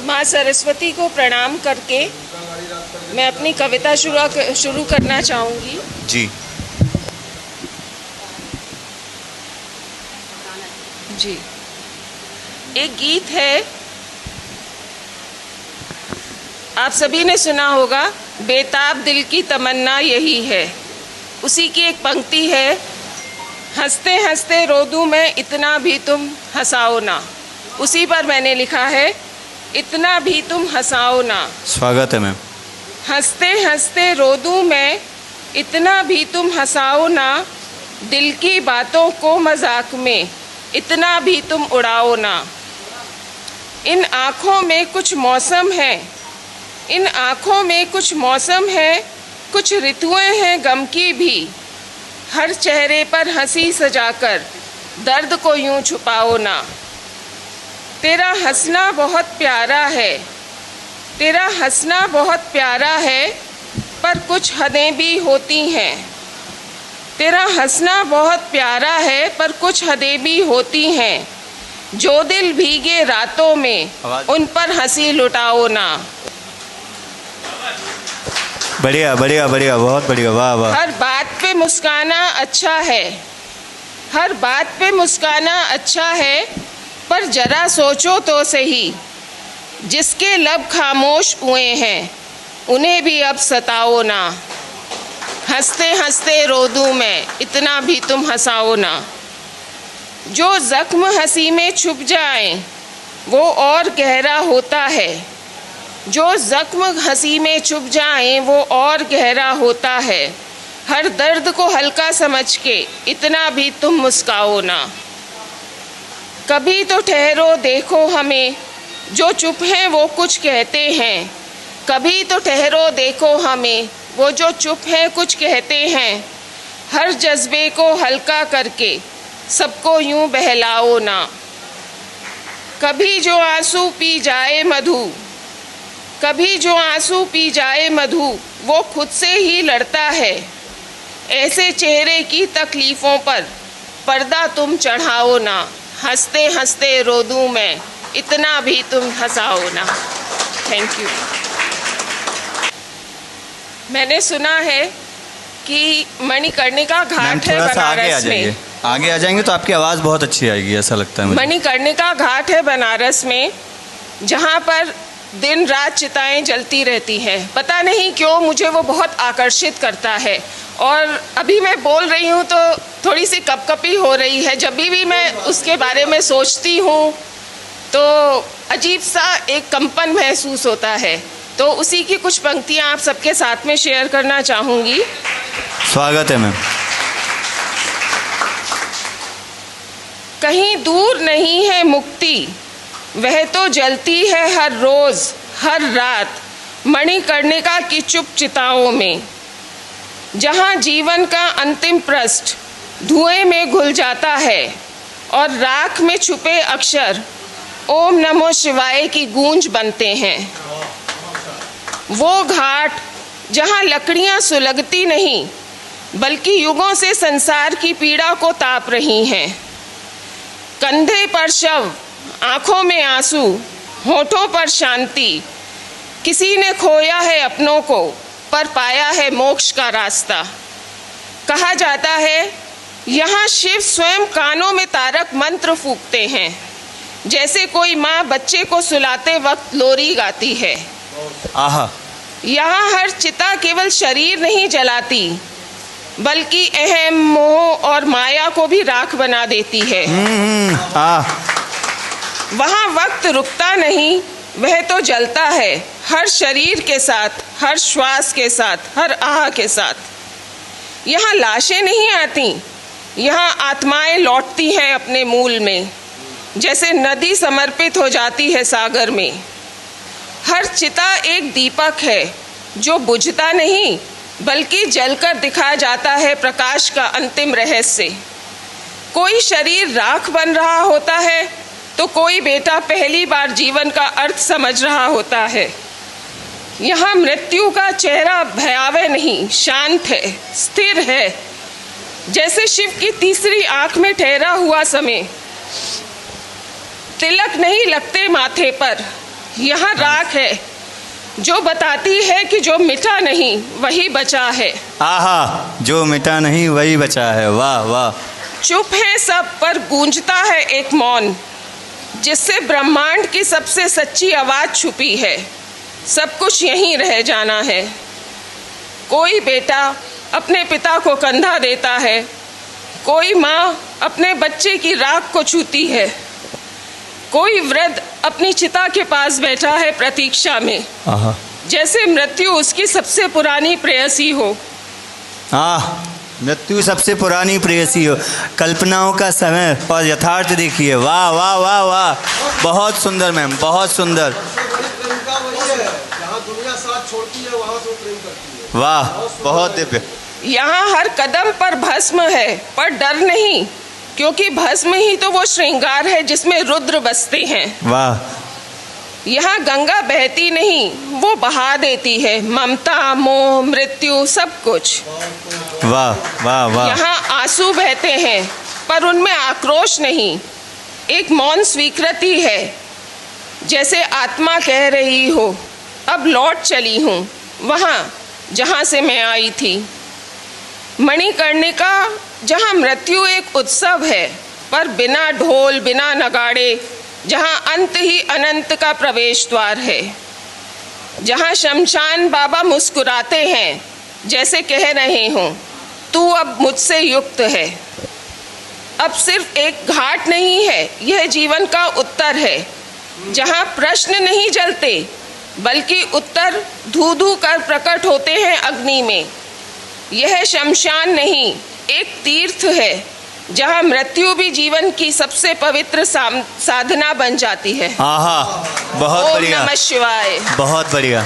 माँ सरस्वती को प्रणाम करके मैं अपनी कविता शुरू करना चाहूँगी। जी जी। एक गीत है, आप सभी ने सुना होगा, बेताब दिल की तमन्ना यही है। उसी की एक पंक्ति है, हंसते हंसते रो दूं मैं इतना भी तुम हंसाओ ना। उसी पर मैंने लिखा है, इतना भी तुम हंसाओ ना। स्वागत है मैम। हंसते हंसते रो दूं मैं इतना भी तुम हंसाओ ना, दिल की बातों को मजाक में इतना भी तुम उड़ाओ ना। इन आँखों में कुछ मौसम है, इन आँखों में कुछ मौसम है, कुछ ऋतुएं हैं गम की भी। हर चेहरे पर हंसी सजाकर दर्द को यूं छुपाओ ना। तेरा हंसना बहुत प्यारा है, तेरा हंसना बहुत प्यारा है, पर कुछ हदें भी होती हैं। तेरा हंसना बहुत प्यारा है, पर कुछ हदें भी होती हैं। जो दिल भीगे रातों में उन पर हंसी लुटाओ ना। बढ़िया बढ़िया बढ़िया, बहुत बढ़िया, वाह वाह। हर बात पे मुस्काना अच्छा है, हर बात पे मुस्काना अच्छा है, पर जरा सोचो तो सही, जिसके लब खामोश हुए हैं उन्हें भी अब सताओ ना। हंसते हंसते रो दूं मैं इतना भी तुम हंसाओ ना। जो जख्म हंसी में छुप जाए वो और गहरा होता है, जो जख्म हंसी में छुप जाए वो और गहरा होता है। हर दर्द को हल्का समझ के इतना भी तुम मुस्काओ ना। कभी तो ठहरो देखो हमें, जो चुप हैं वो कुछ कहते हैं। कभी तो ठहरो देखो हमें, वो जो चुप हैं कुछ कहते हैं। हर जज्बे को हल्का करके सबको यूं बहलाओ ना। कभी जो आंसू पी जाए मधु, कभी जो आंसू पी जाए मधु, वो खुद से ही लड़ता है। ऐसे चेहरे की तकलीफ़ों पर पर्दा तुम चढ़ाओ ना। हंसते हंसते रो दूं मैं इतना भी तुम हंसाओ ना। Thank you. मैंने सुना है कि मणिकर्णिका घाट है बनारस में। आगे आ जाएंगे तो आपकी आवाज़ बहुत अच्छी आएगी, ऐसा लगता है मुझे। मणिकर्णिका घाट है बनारस में, जहाँ पर दिन रात चिताएं जलती रहती हैं। पता नहीं क्यों मुझे वो बहुत आकर्षित करता है, और अभी मैं बोल रही हूँ तो थोड़ी सी कपकपी हो रही है। जब भी मैं उसके बारे में सोचती हूँ तो अजीब सा एक कंपन महसूस होता है। तो उसी की कुछ पंक्तियाँ आप सबके साथ में शेयर करना चाहूँगी। स्वागत है मैम। कहीं दूर नहीं है मुक्ति, वह तो जलती है हर रोज़ हर रात मणिकर्णिका की चुप चिताओं में। जहाँ जीवन का अंतिम पृष्ठ धुएं में घुल जाता है और राख में छुपे अक्षर ओम नमो शिवाय की गूंज बनते हैं। वो घाट जहाँ लकड़ियाँ सुलगती नहीं बल्कि युगों से संसार की पीड़ा को ताप रही हैं। कंधे पर शव, आँखों में आंसू, होठों पर शांति। किसी ने खोया है अपनों को पर पाया है मोक्ष का रास्ता। कहा जाता है यहाँ शिव स्वयं कानों में तारक मंत्र फूंकते हैं, जैसे कोई माँ बच्चे को सुलाते वक्त लोरी गाती है। आहा। यहाँ हर चिता केवल शरीर नहीं जलाती बल्कि अहम, मोह और माया को भी राख बना देती है। वहाँ वक्त रुकता नहीं, वह तो जलता है हर शरीर के साथ, हर श्वास के साथ, हर आह के साथ। यहाँ लाशें नहीं आती, यहाँ आत्माएं लौटती हैं अपने मूल में, जैसे नदी समर्पित हो जाती है सागर में। हर चिता एक दीपक है जो बुझता नहीं बल्कि जलकर दिखाया जाता है प्रकाश का अंतिम रहस्य। कोई शरीर राख बन रहा होता है तो कोई बेटा पहली बार जीवन का अर्थ समझ रहा होता है। यहाँ मृत्यु का चेहरा भयावह नहीं, शांत है, स्थिर है, जैसे शिव की तीसरी आंख में ठहरा हुआ समय। तिलक नहीं लगते माथे पर, यहाँ राख है जो बताती है कि जो मिटा नहीं वही बचा है। आहा, जो मिटा नहीं वही बचा है। वाह वाह। चुप है सब पर गूंजता है एक मौन, जिससे ब्रह्मांड की सबसे सच्ची आवाज छुपी है। सब कुछ यहीं रह जाना है। कोई बेटा अपने पिता को कंधा देता है, कोई माँ अपने बच्चे की राख को छूती है, कोई वृद्ध अपनी चिता के पास बैठा है प्रतीक्षा में, जैसे मृत्यु उसकी सबसे पुरानी प्रेयसी हो। मृत्यु सबसे पुरानी प्रेयसी हो। कल्पनाओं का समय और यथार्थ देखिए। वाह वाह वाह वाह, बहुत सुंदर मैम, बहुत सुंदर। वाह, बहुत दिव्य। यहाँ हर कदम पर भस्म है, पर डर नहीं, क्योंकि भस्म ही तो वो श्रृंगार है जिसमें रुद्र बसते हैं। वाह। यहाँ गंगा बहती नहीं, वो बहा देती है ममता, मोह, मृत्यु, सब कुछ। वाह वाह वाह। यहाँ आंसू बहते हैं, पर उनमें आक्रोश नहीं, एक मौन स्वीकृति है, जैसे आत्मा कह रही हो, अब लौट चली हूँ वहाँ जहाँ से मैं आई थी। मणिकर्णिका, जहाँ मृत्यु एक उत्सव है, पर बिना ढोल बिना नगाड़े, जहाँ अंत ही अनंत का प्रवेश द्वार है। जहाँ शमशान बाबा मुस्कुराते हैं, जैसे कह रहे हों तू अब मुझसे युक्त है। अब सिर्फ एक घाट नहीं है, यह जीवन का उत्तर है, जहाँ प्रश्न नहीं जलते बल्कि उत्तर धू धू कर प्रकट होते हैं अग्नि में। यह शमशान नहीं, एक तीर्थ है, जहाँ मृत्यु भी जीवन की सबसे पवित्र साधना बन जाती है। आहा, बहुत बढ़िया। ओम नमः शिवाय। बहुत बढ़िया।